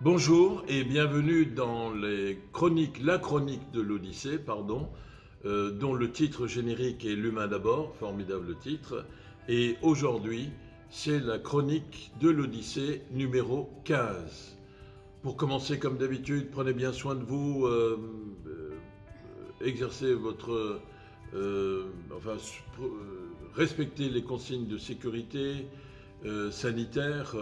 Bonjour et bienvenue dans la chronique de l'Odyssée, dont le titre générique est L'humain d'abord, formidable titre. Et aujourd'hui, c'est la chronique de l'Odyssée numéro 15. Pour commencer, comme d'habitude, prenez bien soin de vous, exercez votre... enfin, respectez les consignes de sécurité sanitaire,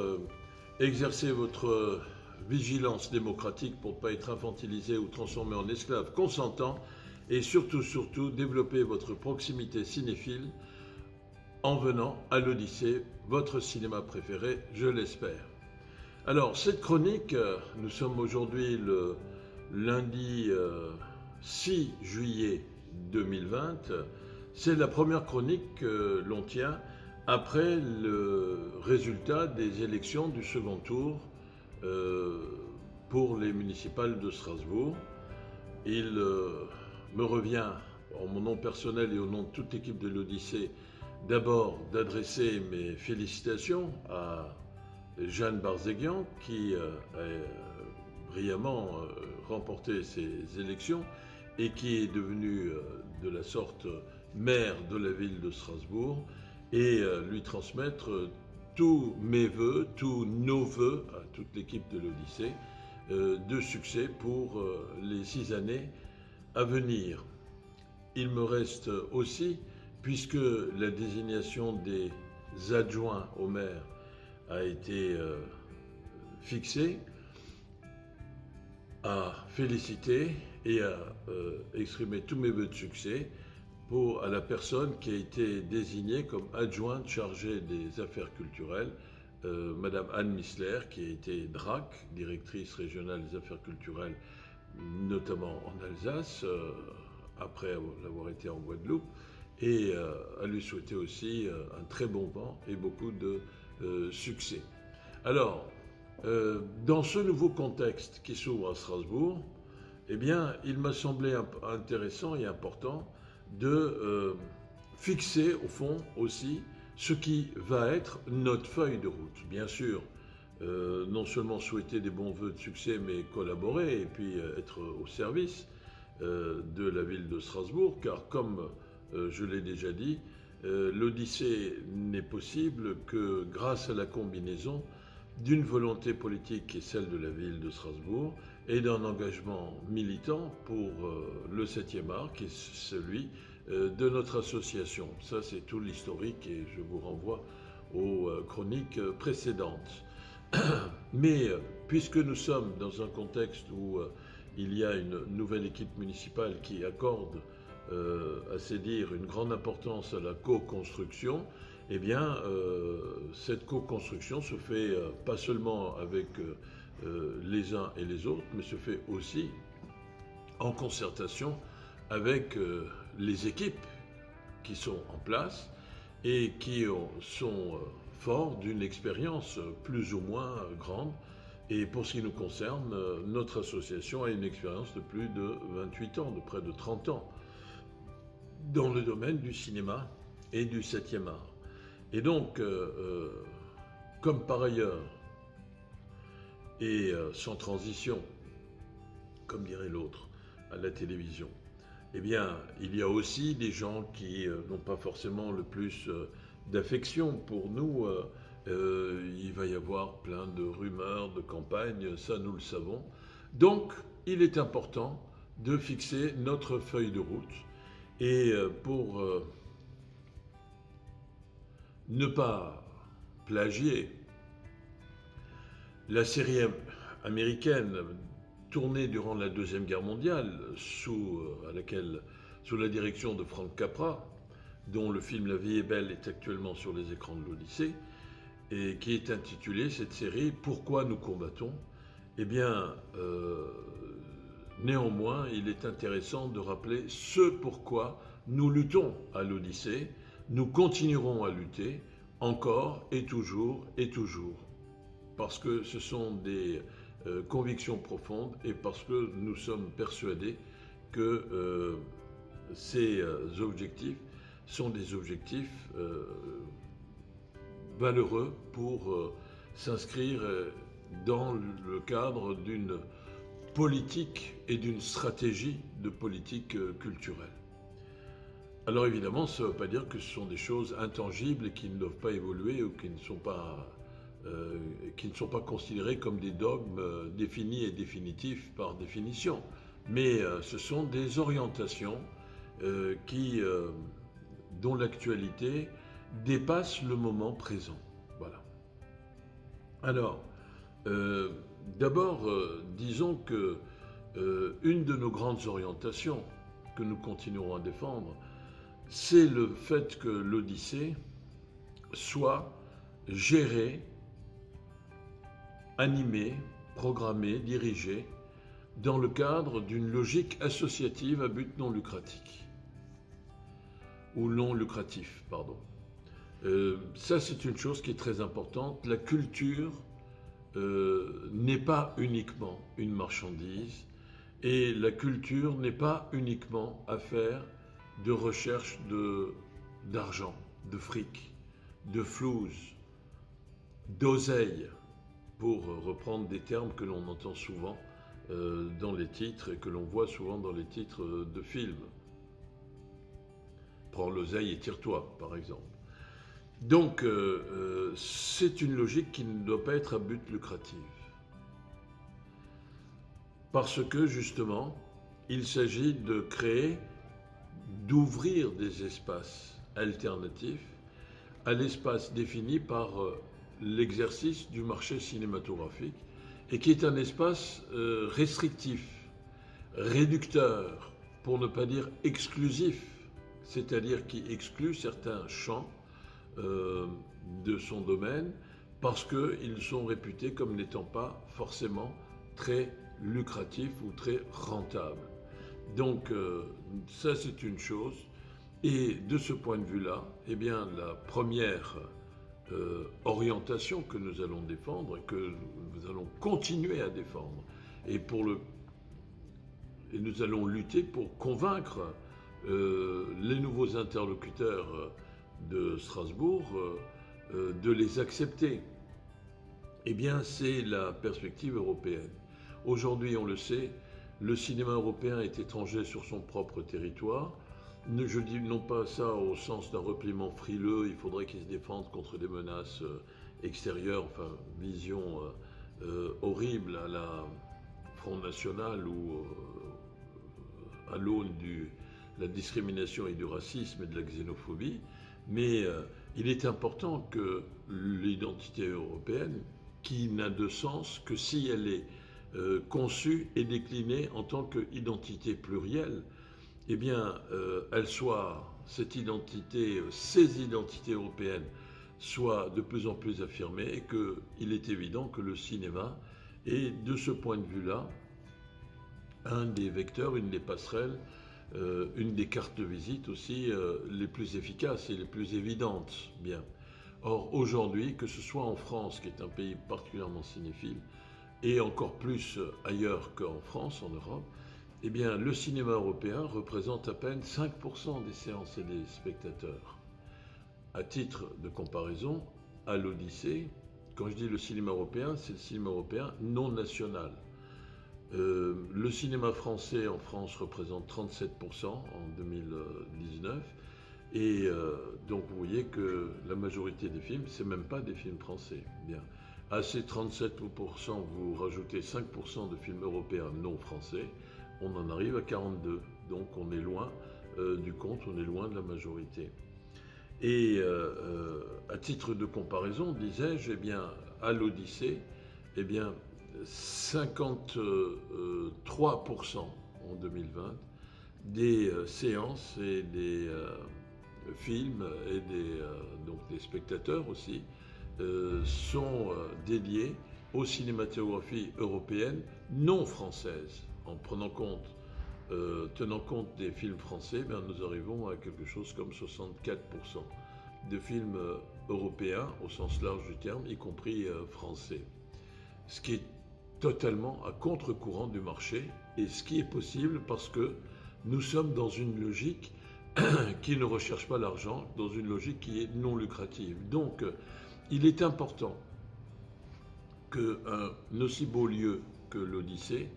exercez votre vigilance démocratique pour ne pas être infantilisé ou transformé en esclave consentant, et surtout, développez votre proximité cinéphile en venant à l'Odyssée, votre cinéma préféré, je l'espère. Alors, cette chronique, nous sommes aujourd'hui le lundi 6 juillet 2020, c'est la première chronique que l'on tient après le résultat des élections du second tour pour les municipales de Strasbourg. Il me revient, en mon nom personnel et au nom de toute l'équipe de l'Odyssée, d'abord d'adresser mes félicitations à Jeanne Barzéguian qui a brillamment remporté ces élections et qui est devenue de la sorte maire de la ville de Strasbourg, et lui transmettre tous mes voeux, tous nos voeux à toute l'équipe de l'Odyssée de succès pour les 6 années à venir. Il me reste aussi, puisque la désignation des adjoints au maire a été fixée, à féliciter et à exprimer tous mes voeux de succès à la personne qui a été désignée comme adjointe chargée des affaires culturelles, Madame Anne Missler, qui a été DRAC, directrice régionale des affaires culturelles, notamment en Alsace, après avoir été en Guadeloupe, et à lui souhaiter aussi un très bon vent et beaucoup de succès. Alors, dans ce nouveau contexte qui s'ouvre à Strasbourg, eh bien, il m'a semblé intéressant et important de fixer au fond aussi ce qui va être notre feuille de route. Bien sûr, non seulement souhaiter des bons vœux de succès, mais collaborer et puis être au service de la ville de Strasbourg, car comme je l'ai déjà dit, l'Odyssée n'est possible que grâce à la combinaison d'une volonté politique qui est celle de la ville de Strasbourg et d'un engagement militant pour le 7e art qui est celui de notre association. Ça, c'est tout l'historique et je vous renvoie aux chroniques précédentes. Mais puisque nous sommes dans un contexte où il y a une nouvelle équipe municipale qui accorde, à ses dires, une grande importance à la co-construction, eh bien, cette co-construction se fait pas seulement avec les uns et les autres, mais se fait aussi en concertation avec les équipes qui sont en place et qui sont forts d'une expérience plus ou moins grande. Et pour ce qui nous concerne, notre association a une expérience de plus de 28 ans, de près de 30 ans, dans le domaine du cinéma et du 7e art. Et donc, comme par ailleurs, et sans transition, comme dirait l'autre, à la télévision, eh bien, il y a aussi des gens qui n'ont pas forcément le plus d'affection pour nous. Il va y avoir plein de rumeurs, de campagnes, ça nous le savons. Donc, il est important de fixer notre feuille de route. Et pour ne pas plagier la série américaine tournée durant la Deuxième Guerre mondiale sous la direction de Frank Capra, dont le film La vie est belle est actuellement sur les écrans de l'Odyssée, et qui est intitulée, cette série, Pourquoi nous combattons. Eh bien, néanmoins, il est intéressant de rappeler ce pourquoi nous luttons à l'Odyssée, nous continuerons à lutter encore et toujours, parce que ce sont des convictions profondes et parce que nous sommes persuadés que ces objectifs sont des objectifs valeureux pour s'inscrire dans le cadre d'une politique et d'une stratégie de politique culturelle. Alors évidemment, ça ne veut pas dire que ce sont des choses intangibles et qui ne doivent pas évoluer ou qui ne sont pas considérées comme des dogmes définis et définitifs par définition. Mais ce sont des orientations dont l'actualité dépasse le moment présent. Voilà. Alors, d'abord, disons que une de nos grandes orientations que nous continuerons à défendre, c'est le fait que l'Odyssée soit gérée, animée, programmée, dirigée dans le cadre d'une logique associative à but non lucratif. Ou non lucratif, pardon. Ça, c'est une chose qui est très importante. La culture n'est pas uniquement une marchandise et la culture n'est pas uniquement affaire de recherche d'argent, de fric, de flouze, d'oseille, pour reprendre des termes que l'on entend souvent dans les titres et que l'on voit souvent dans les titres de films. Prends l'oseille et tire-toi, par exemple. Donc, c'est une logique qui ne doit pas être à but lucratif. Parce que, justement, il s'agit de créer, d'ouvrir des espaces alternatifs à l'espace défini par l'exercice du marché cinématographique et qui est un espace restrictif, réducteur, pour ne pas dire exclusif, c'est-à-dire qui exclut certains champs de son domaine parce qu'ils sont réputés comme n'étant pas forcément très lucratifs ou très rentables. Donc ça c'est une chose, et de ce point de vue-là, eh bien la première orientation que nous allons défendre et que nous allons continuer à défendre, et nous allons lutter pour convaincre les nouveaux interlocuteurs de Strasbourg de les accepter, eh bien c'est la perspective européenne. Aujourd'hui, on le sait, le cinéma européen est étranger sur son propre territoire. Je dis non pas ça au sens d'un repliement frileux, il faudrait qu'il se défende contre des menaces extérieures, enfin, vision horrible à la Front National ou à l'aune de la discrimination et du racisme et de la xénophobie, mais il est important que l'identité européenne, qui n'a de sens que si elle est conçue et déclinée en tant qu'identité plurielle, eh bien, cette identité, ces identités européennes soient de plus en plus affirmées et qu'il est évident que le cinéma est, de ce point de vue-là, un des vecteurs, une des passerelles, une des cartes de visite aussi les plus efficaces et les plus évidentes. Bien. Or, aujourd'hui, que ce soit en France, qui est un pays particulièrement cinéphile, et encore plus ailleurs qu'en France, en Europe, eh bien, le cinéma européen représente à peine 5% des séances et des spectateurs. À titre de comparaison, à l'Odyssée, quand je dis le cinéma européen, c'est le cinéma européen non national. Le cinéma français en France représente 37% en 2019. Et donc vous voyez que la majorité des films, c'est même pas des films français. Bien. À ces 37%, vous rajoutez 5% de films européens non français, on en arrive à 42. Donc on est loin du compte, on est loin de la majorité. Et à titre de comparaison, disais-je, eh bien, à l'Odyssée, eh bien, 53% en 2020 des séances et des films et donc des spectateurs aussi sont dédiés aux cinématographies européennes non françaises. En tenant compte des films français, bien, nous arrivons à quelque chose comme 64% de films européens au sens large du terme, y compris français. Ce qui est totalement à contre-courant du marché, et ce qui est possible parce que nous sommes dans une logique qui ne recherche pas l'argent, dans une logique qui est non lucrative. Donc, il est important qu'un aussi beau lieu que l'Odyssée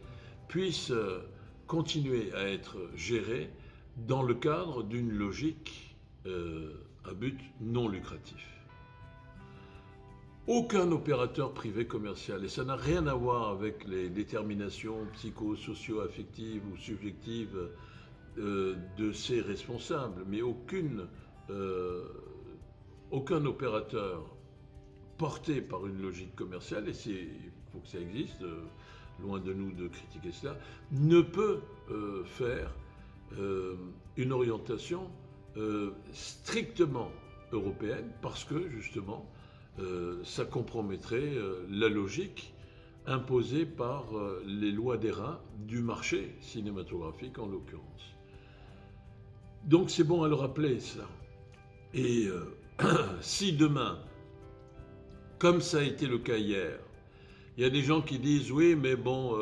puisse continuer à être géré dans le cadre d'une logique à but non lucratif. Aucun opérateur privé commercial, et ça n'a rien à voir avec les déterminations psycho-socio-affectives ou subjectives de ses responsables, mais aucun opérateur porté par une logique commerciale, et il faut que ça existe, loin de nous de critiquer cela, ne peut faire une orientation strictement européenne, parce que justement, ça compromettrait la logique imposée par les lois d'airain du marché cinématographique en l'occurrence. Donc c'est bon à le rappeler ça. Et si demain, comme ça a été le cas hier, il y a des gens qui disent oui mais bon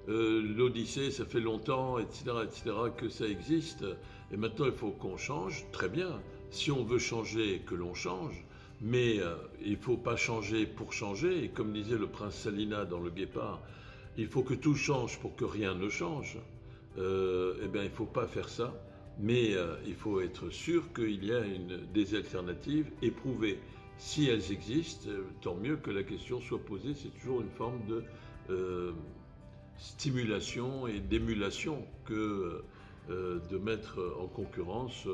l'Odyssée ça fait longtemps etc que ça existe et maintenant il faut qu'on change, très bien, si on veut changer que l'on change, mais il ne faut pas changer pour changer, et comme disait le prince Salina dans Le Guépard, il faut que tout change pour que rien ne change. Eh bien il ne faut pas faire ça, mais il faut être sûr qu'il y a des alternatives éprouvées. Si elles existent, tant mieux que la question soit posée, c'est toujours une forme de stimulation et d'émulation que de mettre en concurrence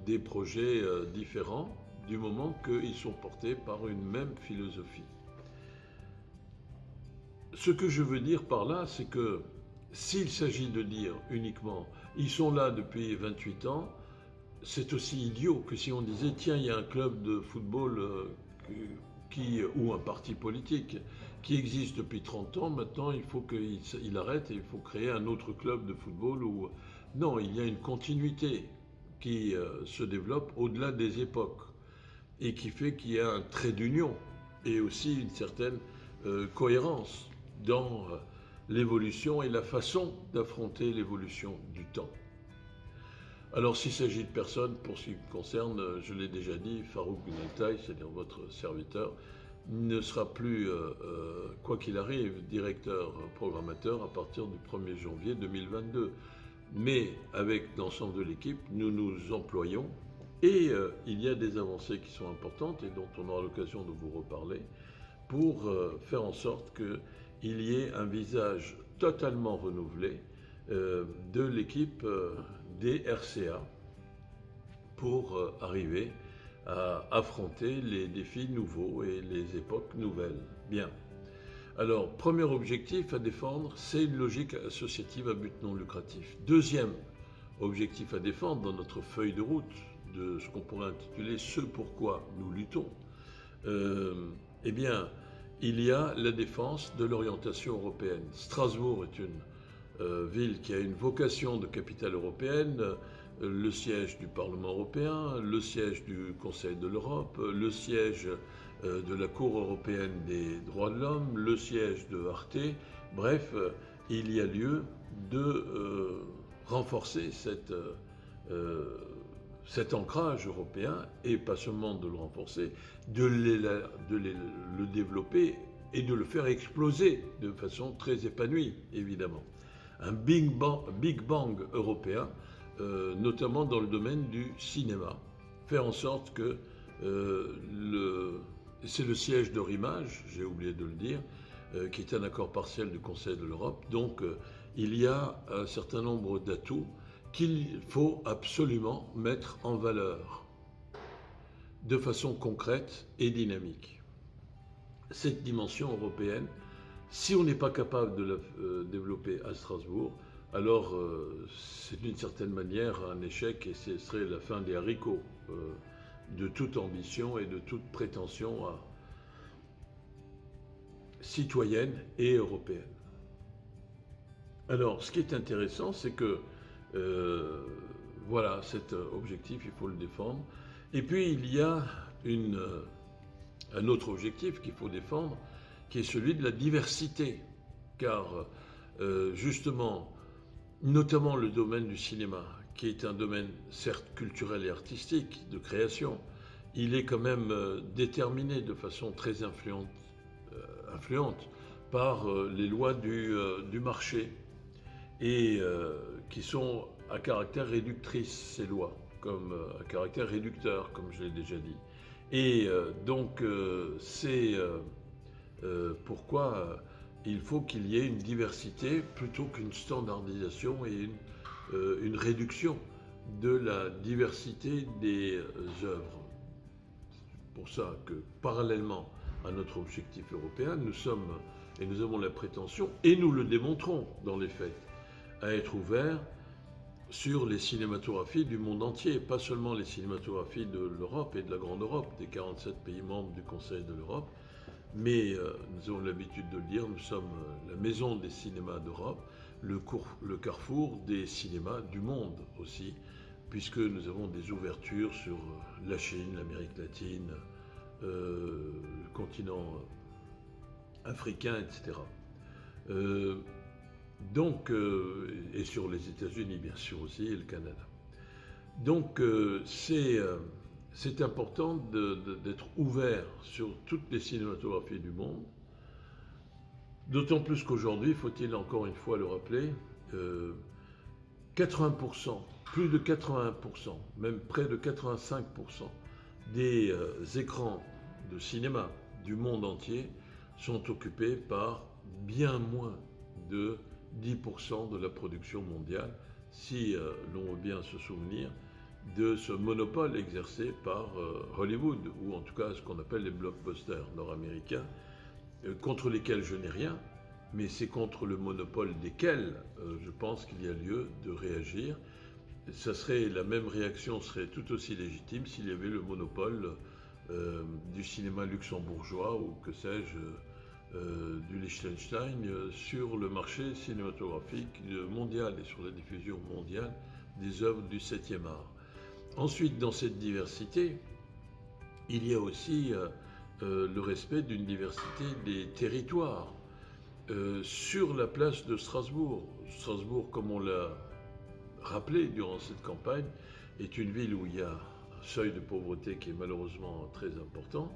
des projets différents, du moment qu'ils sont portés par une même philosophie. Ce que je veux dire par là, c'est que s'il s'agit de dire uniquement « ils sont là depuis 28 ans », c'est aussi idiot que si on disait « tiens, il y a un club de football ou un parti politique qui existe depuis 30 ans, maintenant il faut qu'il arrête et il faut créer un autre club de football ». Non, il y a une continuité qui se développe au-delà des époques et qui fait qu'il y a un trait d'union et aussi une certaine cohérence dans l'évolution et la façon d'affronter l'évolution du temps. Alors s'il s'agit de personnes, pour ce qui me concerne, je l'ai déjà dit, Farouk Benaltaï, c'est-à-dire votre serviteur, ne sera plus, quoi qu'il arrive, directeur programmateur à partir du 1er janvier 2022. Mais avec l'ensemble de l'équipe, nous nous employons et il y a des avancées qui sont importantes et dont on aura l'occasion de vous reparler pour faire en sorte qu'il y ait un visage totalement renouvelé de l'équipe des RCA pour arriver à affronter les défis nouveaux et les époques nouvelles. Bien. Alors, premier objectif à défendre, c'est une logique associative à but non lucratif. Deuxième objectif à défendre dans notre feuille de route de ce qu'on pourrait intituler « Ce pourquoi nous luttons », eh bien, il y a la défense de l'orientation européenne. Strasbourg est une ville qui a une vocation de capitale européenne, le siège du Parlement européen, le siège du Conseil de l'Europe, le siège de la Cour européenne des droits de l'homme, le siège de Arte. Bref, il y a lieu de renforcer cet ancrage européen, et pas seulement de le renforcer, de le développer et de le faire exploser de façon très épanouie, évidemment. Un Big Bang européen, notamment dans le domaine du cinéma. Faire en sorte que c'est le siège d'Eurimage, j'ai oublié de le dire, qui est un accord partiel du Conseil de l'Europe. Donc il y a un certain nombre d'atouts qu'il faut absolument mettre en valeur de façon concrète et dynamique. Cette dimension européenne, si on n'est pas capable de la développer à Strasbourg, alors c'est d'une certaine manière un échec et ce serait la fin des haricots de toute ambition et de toute prétention citoyenne et européenne. Alors, ce qui est intéressant, c'est que voilà, cet objectif, il faut le défendre. Et puis, il y a un autre objectif qu'il faut défendre, qui est celui de la diversité. Car, justement, notamment le domaine du cinéma, qui est un domaine certes culturel et artistique, de création, il est quand même déterminé de façon très influente influentes par les lois du marché et qui sont à caractère réductrice, ces lois, comme à caractère réducteur, comme je l'ai déjà dit. Et donc c'est pourquoi il faut qu'il y ait une diversité plutôt qu'une standardisation et une réduction de la diversité des œuvres. C'est pour ça que, parallèlement à notre objectif européen, nous avons la prétention, et nous le démontrons dans les faits, à être ouverts sur les cinématographies du monde entier, pas seulement les cinématographies de l'Europe et de la Grande Europe, des 47 pays membres du Conseil de l'Europe, mais nous avons l'habitude de le dire, nous sommes la maison des cinémas d'Europe, le carrefour des cinémas du monde aussi, puisque nous avons des ouvertures sur la Chine, l'Amérique latine, le continent africain, etc. Et sur les États-Unis, bien sûr aussi, et le Canada. Donc, c'est important d'être ouvert sur toutes les cinématographies du monde. D'autant plus qu'aujourd'hui, faut-il encore une fois le rappeler, 80%, plus de 80%, même près de 85% des écrans de cinéma du monde entier sont occupés par bien moins de 10% de la production mondiale, si l'on veut bien se souvenir de ce monopole exercé par Hollywood, ou en tout cas ce qu'on appelle les blockbusters nord-américains, contre lesquels je n'ai rien, mais c'est contre le monopole desquels je pense qu'il y a lieu de réagir. La même réaction serait tout aussi légitime s'il y avait le monopole du cinéma luxembourgeois ou que sais-je, du Liechtenstein sur le marché cinématographique mondial et sur la diffusion mondiale des œuvres du 7e art. Ensuite, dans cette diversité, il y a aussi le respect d'une diversité des territoires. Sur la place de Strasbourg, comme on l'a rappelé durant cette campagne, est une ville où il y a un seuil de pauvreté qui est malheureusement très important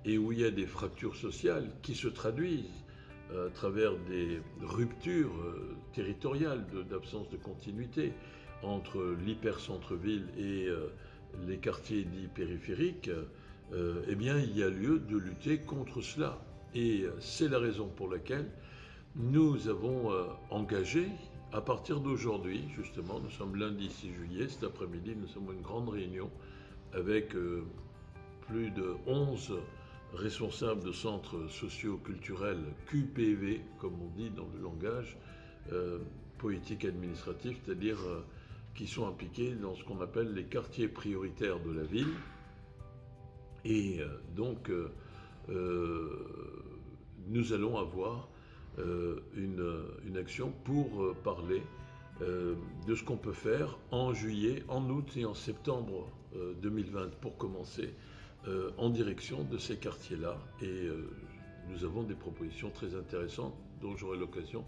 et où il y a des fractures sociales qui se traduisent à travers des ruptures territoriales d'absence de continuité entre l'hyper-centre-ville et les quartiers dits périphériques. Eh bien, il y a lieu de lutter contre cela. Et c'est la raison pour laquelle nous avons engagé, à partir d'aujourd'hui, justement, nous sommes lundi 6 juillet, cet après-midi, nous sommes une grande réunion avec plus de 11 responsables de centres socio-culturels QPV, comme on dit dans le langage politique administratif, c'est-à-dire qui sont impliqués dans ce qu'on appelle les quartiers prioritaires de la ville. Et donc, nous allons avoir une action pour parler de ce qu'on peut faire en juillet, en août et en septembre 2020 pour commencer en direction de ces quartiers-là. Et nous avons des propositions très intéressantes dont j'aurai l'occasion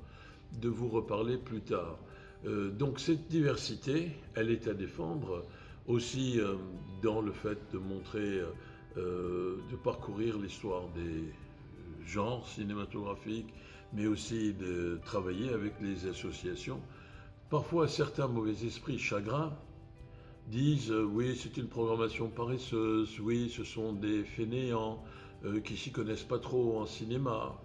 de vous reparler plus tard. Donc cette diversité, elle est à défendre aussi dans le fait de montrer, de parcourir l'histoire des genres cinématographiques, mais aussi de travailler avec les associations. Parfois, certains mauvais esprits chagrins disent oui, c'est une programmation paresseuse, oui, ce sont des fainéants qui s'y connaissent pas trop en cinéma.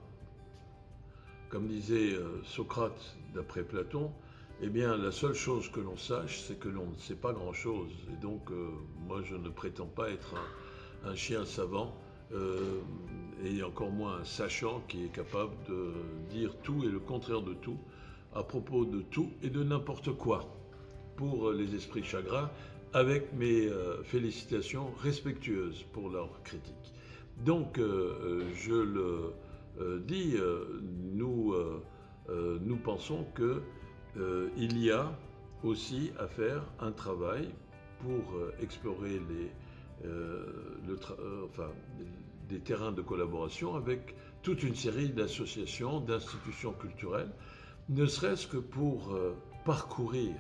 Comme disait Socrate d'après Platon, eh bien, la seule chose que l'on sache, c'est que l'on ne sait pas grand-chose. Et donc, moi, je ne prétends pas être un chien savant, et encore moins un sachant qui est capable de dire tout et le contraire de tout, à propos de tout et de n'importe quoi, pour les esprits chagrins, avec mes félicitations respectueuses pour leur critique. Donc, je le dis, nous pensons qu'il y a aussi à faire un travail pour explorer des terrains de collaboration avec toute une série d'associations, d'institutions culturelles, ne serait-ce que pour parcourir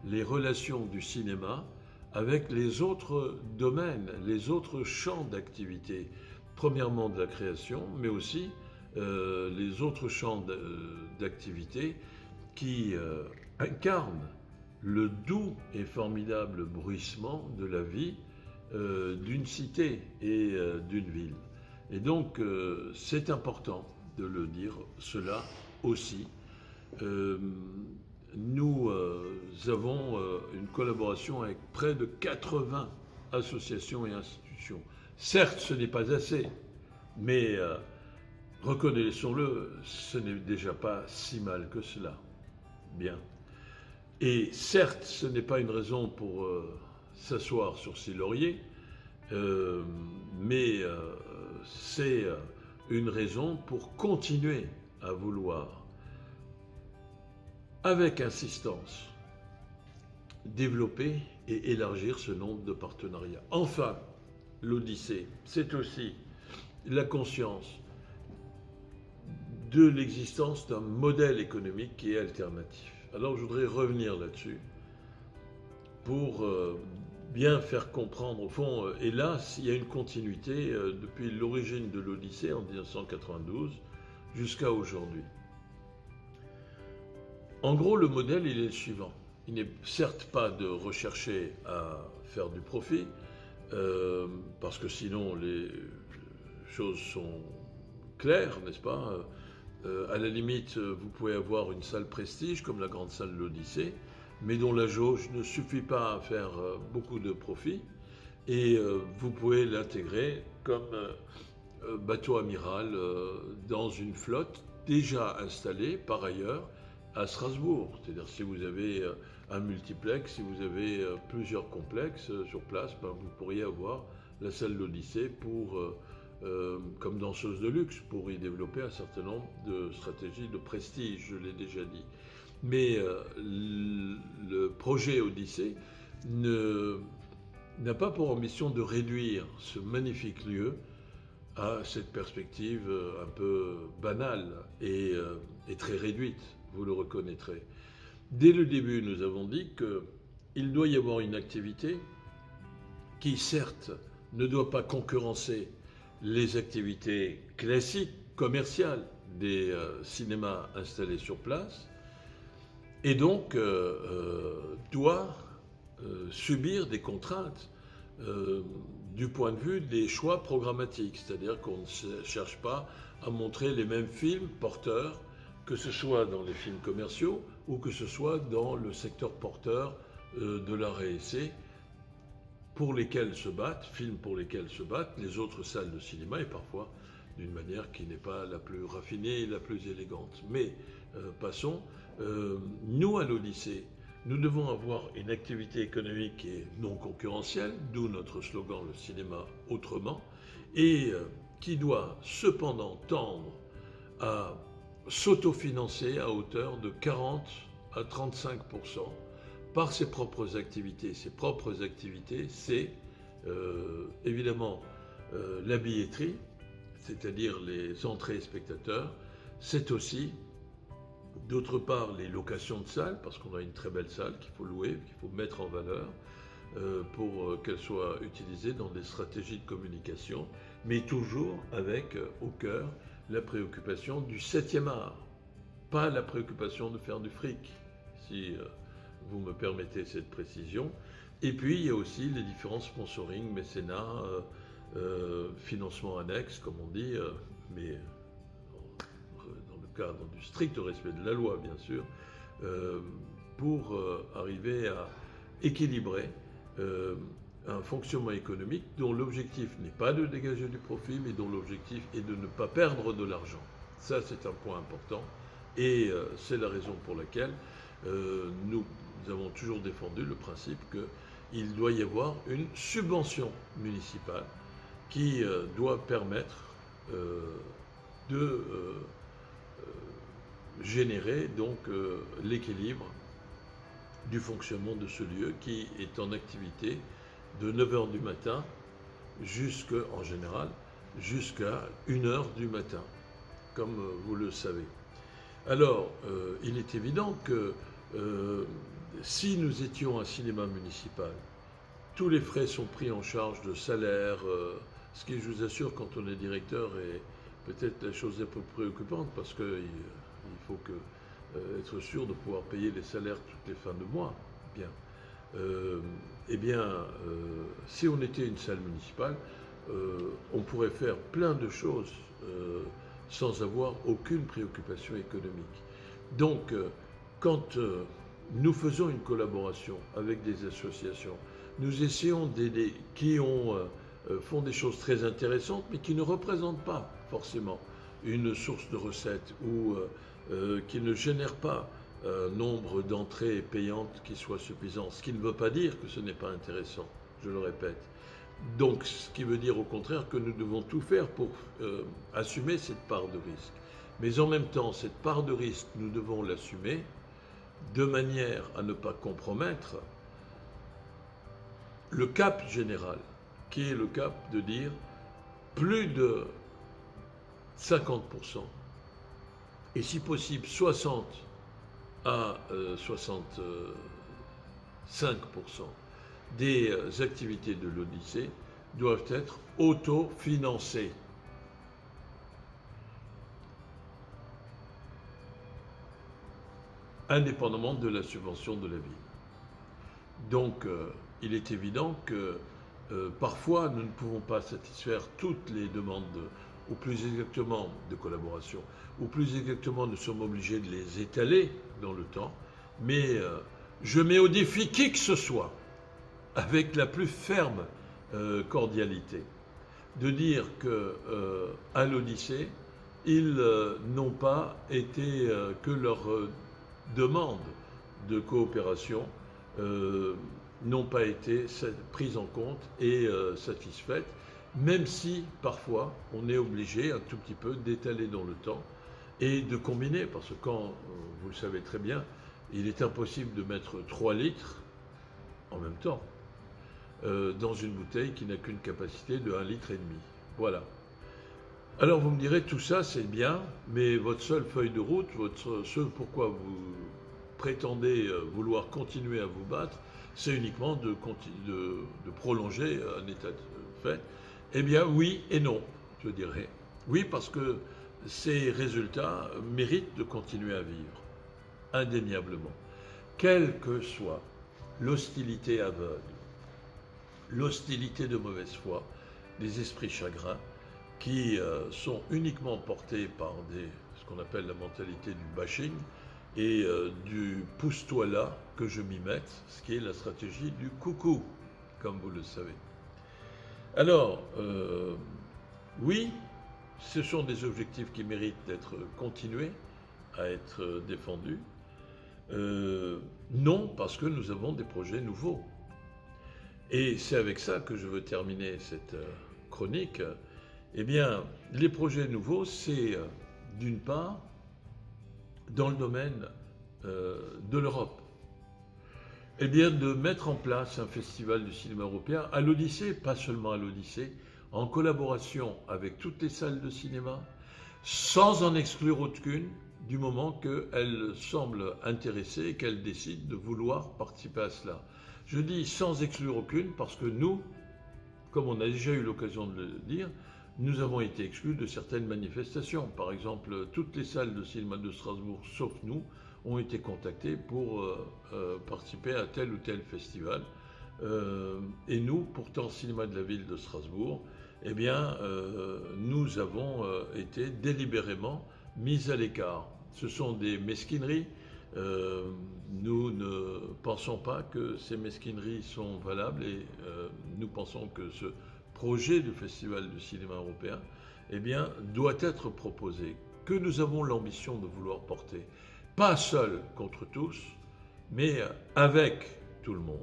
les relations du cinéma avec les autres domaines, les autres champs d'activité, premièrement de la création, mais aussi les autres champs d'activité qui incarnent le doux et formidable bruissement de la vie d'une cité et d'une ville. Et donc, c'est important de le dire, cela aussi. Nous avons une collaboration avec près de 80 associations et institutions. Certes, ce n'est pas assez, mais reconnaissons-le, ce n'est déjà pas si mal que cela. Bien. Et certes, ce n'est pas une raison pour s'asseoir sur ses lauriers, mais c'est une raison pour continuer à vouloir, avec insistance, développer et élargir ce nombre de partenariats. Enfin, l'Odyssée, c'est aussi la conscience de l'existence d'un modèle économique qui est alternatif. Alors je voudrais revenir là-dessus pour bien faire comprendre, au fond, hélas, il y a une continuité depuis l'origine de l'Odyssée en 1992 jusqu'à aujourd'hui. En gros, le modèle, il est le suivant. Il n'est certes pas de rechercher à faire du profit, parce que sinon les choses sont claires, n'est-ce pas ? À la limite, vous pouvez avoir une salle prestige comme la grande salle de l'Odyssée, mais dont la jauge ne suffit pas à faire beaucoup de profit, et vous pouvez l'intégrer comme bateau amiral dans une flotte déjà installée par ailleurs à Strasbourg. C'est-à-dire si vous avez un multiplex, si vous avez plusieurs complexes sur place, ben, vous pourriez avoir la salle de l'Odyssée pour, comme danseuse de luxe, pour y développer un certain nombre de stratégies de prestige, je l'ai déjà dit. Mais le projet Odyssée n'a pas pour ambition de réduire ce magnifique lieu à cette perspective un peu banale et très réduite, vous le reconnaîtrez. Dès le début, nous avons dit qu'il doit y avoir une activité qui, certes, ne doit pas concurrencer les activités classiques, commerciales des cinémas installés sur place, et donc doit subir des contraintes du point de vue des choix programmatiques, c'est-à-dire qu'on ne cherche pas à montrer les mêmes films porteurs, que ce soit dans les films commerciaux ou que ce soit dans le secteur porteur de l'art et essai, pour lesquels se battent, films pour lesquels se battent les autres salles de cinéma, et parfois d'une manière qui n'est pas la plus raffinée et la plus élégante. Mais passons, nous à l'Odyssée, nous devons avoir une activité économique qui est non concurrentielle, d'où notre slogan « Le cinéma autrement », et qui doit cependant tendre à s'autofinancer à hauteur de 40 à 35% par ses propres activités. Ses propres activités, c'est évidemment la billetterie, c'est-à-dire les entrées spectateurs. C'est aussi, d'autre part, les locations de salles, parce qu'on a une très belle salle qu'il faut louer, qu'il faut mettre en valeur pour qu'elle soit utilisée dans des stratégies de communication, mais toujours avec au cœur la préoccupation du 7e art, pas la préoccupation de faire du fric, si vous me permettez cette précision. Et puis il y a aussi les différents sponsoring, mécénats, financement annexe, comme on dit, mais dans le cadre du strict respect de la loi, bien sûr, pour arriver à équilibrer un fonctionnement économique dont l'objectif n'est pas de dégager du profit, mais dont l'objectif est de ne pas perdre de l'argent. Ça, c'est un point important, et c'est la raison pour laquelle nous avons toujours défendu le principe qu'il doit y avoir une subvention municipale qui doit permettre de générer donc l'équilibre du fonctionnement de ce lieu qui est en activité de 9h du matin en général jusqu'à 1h du matin, comme vous le savez. Alors, il est évident que si nous étions un cinéma municipal, tous les frais sont pris en charge de salaire, ce qui, je vous assure, quand on est directeur, est peut-être la chose la plus préoccupante, parce qu'il faut être sûr de pouvoir payer les salaires toutes les fins de mois. Bien. Eh bien, si on était une salle municipale, on pourrait faire plein de choses sans avoir aucune préoccupation économique. Donc, quand nous faisons une collaboration avec des associations, nous essayons d'aider qui font des choses très intéressantes, mais qui ne représentent pas forcément une source de recettes ou qui ne génèrent pas un nombre d'entrées payantes qui soit suffisant. Ce qui ne veut pas dire que ce n'est pas intéressant, je le répète. Donc, ce qui veut dire au contraire que nous devons tout faire pour assumer cette part de risque. Mais en même temps, cette part de risque, nous devons l'assumer de manière à ne pas compromettre le cap général, qui est le cap de dire plus de 50%, et si possible 60 à 65% des activités de l'Odyssée doivent être autofinancées. Indépendamment de la subvention de la ville. Donc, il est évident que parfois, nous ne pouvons pas satisfaire toutes les demandes, ou plus exactement de collaboration, ou plus exactement, nous sommes obligés de les étaler dans le temps, mais je mets au défi qui que ce soit, avec la plus ferme cordialité, de dire qu'à l'Odyssée, ils n'ont pas été que leurs demandes de coopération n'ont pas été prises en compte et satisfaites, même si parfois on est obligé un tout petit peu d'étaler dans le temps et de combiner, parce que quand, vous le savez très bien, il est impossible de mettre 3 litres en même temps dans une bouteille qui n'a qu'une capacité de 1,5 litre. Voilà. Alors vous me direz, tout ça c'est bien, mais votre seule feuille de route, ce pourquoi vous prétendez vouloir continuer à vous battre, c'est uniquement de prolonger un état de fait. Eh bien oui et non, je dirais. Oui, parce que ces résultats méritent de continuer à vivre, indéniablement. Quelle que soit l'hostilité aveugle, l'hostilité de mauvaise foi, les esprits chagrins, qui sont uniquement portés par ce qu'on appelle la mentalité du bashing et du pousse-toi là que je m'y mette, ce qui est la stratégie du coucou, comme vous le savez. Alors, oui, ce sont des objectifs qui méritent d'être continués, à être défendus. Non, parce que nous avons des projets nouveaux. Et c'est avec ça que je veux terminer cette chronique. Eh bien, les projets nouveaux, c'est d'une part dans le domaine de l'Europe. Eh bien, de mettre en place un festival du cinéma européen à l'Odyssée, pas seulement à l'Odyssée, en collaboration avec toutes les salles de cinéma, sans en exclure aucune, du moment qu'elles semblent intéressées et qu'elles décident de vouloir participer à cela. Je dis sans exclure aucune parce que nous, comme on a déjà eu l'occasion de le dire, nous avons été exclus de certaines manifestations. Par exemple, toutes les salles de cinéma de Strasbourg, sauf nous, ont été contactées pour participer à tel ou tel festival. Et nous, pourtant, cinéma de la ville de Strasbourg, eh bien, nous avons été délibérément mis à l'écart. Ce sont des mesquineries. Nous ne pensons pas que ces mesquineries sont valables et nous pensons que ce projet du Festival du cinéma européen, eh bien, doit être proposé, que nous avons l'ambition de vouloir porter, pas seul contre tous, mais avec tout le monde.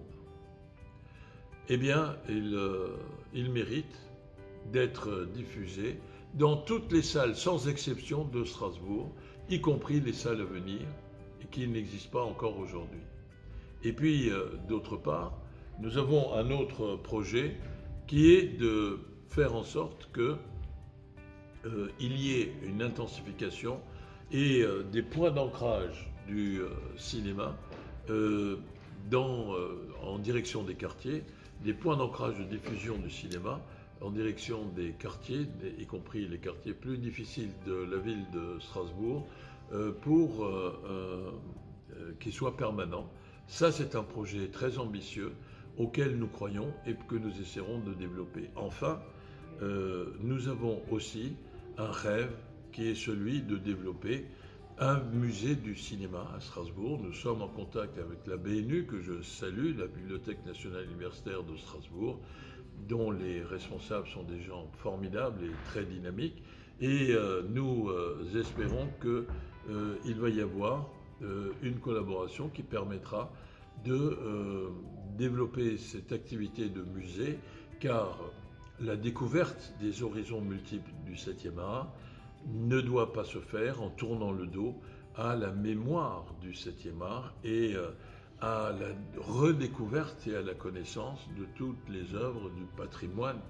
Eh bien, il mérite d'être diffusé dans toutes les salles, sans exception, de Strasbourg, y compris les salles à venir, et qui n'existent pas encore aujourd'hui. Et puis, d'autre part, nous avons un autre projet qui est de faire en sorte qu'il y ait une intensification et des points d'ancrage du cinéma en direction des quartiers, des points d'ancrage de diffusion du cinéma en direction des quartiers, y compris les quartiers plus difficiles de la ville de Strasbourg, pour qu'il soit permanent. Ça, c'est un projet très ambitieux auquel nous croyons et que nous essaierons de développer. Enfin, nous avons aussi un rêve qui est celui de développer un musée du cinéma à Strasbourg. Nous sommes en contact avec la BNU, que je salue, la Bibliothèque nationale universitaire de Strasbourg, dont les responsables sont des gens formidables et très dynamiques. Et nous espérons qu'il va y avoir une collaboration qui permettra de développer cette activité de musée, car la découverte des horizons multiples du 7e art ne doit pas se faire en tournant le dos à la mémoire du 7e art et à la redécouverte et à la connaissance de toutes les œuvres du patrimoine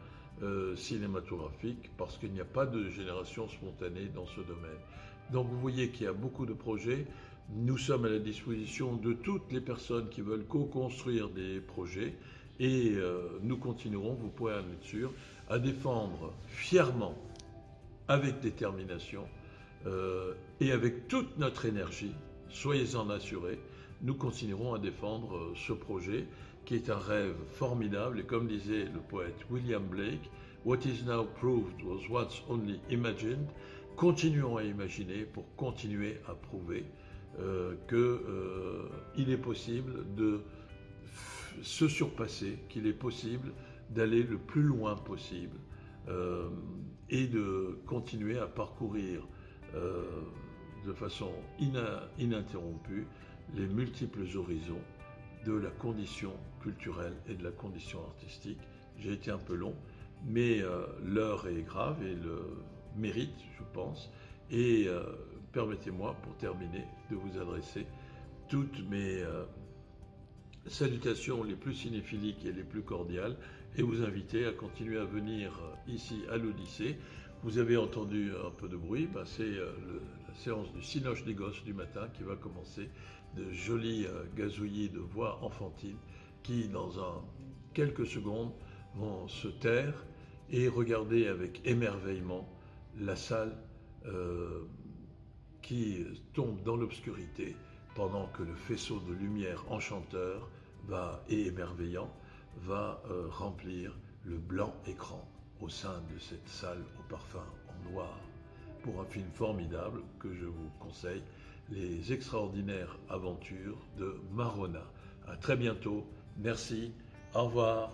cinématographique, parce qu'il n'y a pas de génération spontanée dans ce domaine. Donc vous voyez qu'il y a beaucoup de projets. Nous sommes à la disposition de toutes les personnes qui veulent co-construire des projets et nous continuerons, vous pouvez en être sûr, à défendre fièrement, avec détermination et avec toute notre énergie, soyez-en assurés, nous continuerons à défendre ce projet qui est un rêve formidable. Et comme disait le poète William Blake, "What is now proved was once only imagined." Continuons à imaginer pour continuer à prouver qu'il est possible de se surpasser, qu'il est possible d'aller le plus loin possible et de continuer à parcourir de façon ininterrompue les multiples horizons de la condition culturelle et de la condition artistique. J'ai été un peu long, mais l'heure est grave et le mérite, je pense. Et permettez-moi, pour terminer, de vous adresser toutes mes salutations les plus cinéphiliques et les plus cordiales et vous inviter à continuer à venir ici à l'Odyssée. Vous avez entendu un peu de bruit, c'est la séance du Cinoche des Gosses du matin qui va commencer, de jolis gazouillis de voix enfantines qui, dans quelques secondes, vont se taire et regarder avec émerveillement la salle qui tombe dans l'obscurité pendant que le faisceau de lumière enchanteur et émerveillant va remplir le blanc écran au sein de cette salle au parfum en noir pour un film formidable que je vous conseille, Les extraordinaires aventures de Marona. À très bientôt, merci, au revoir.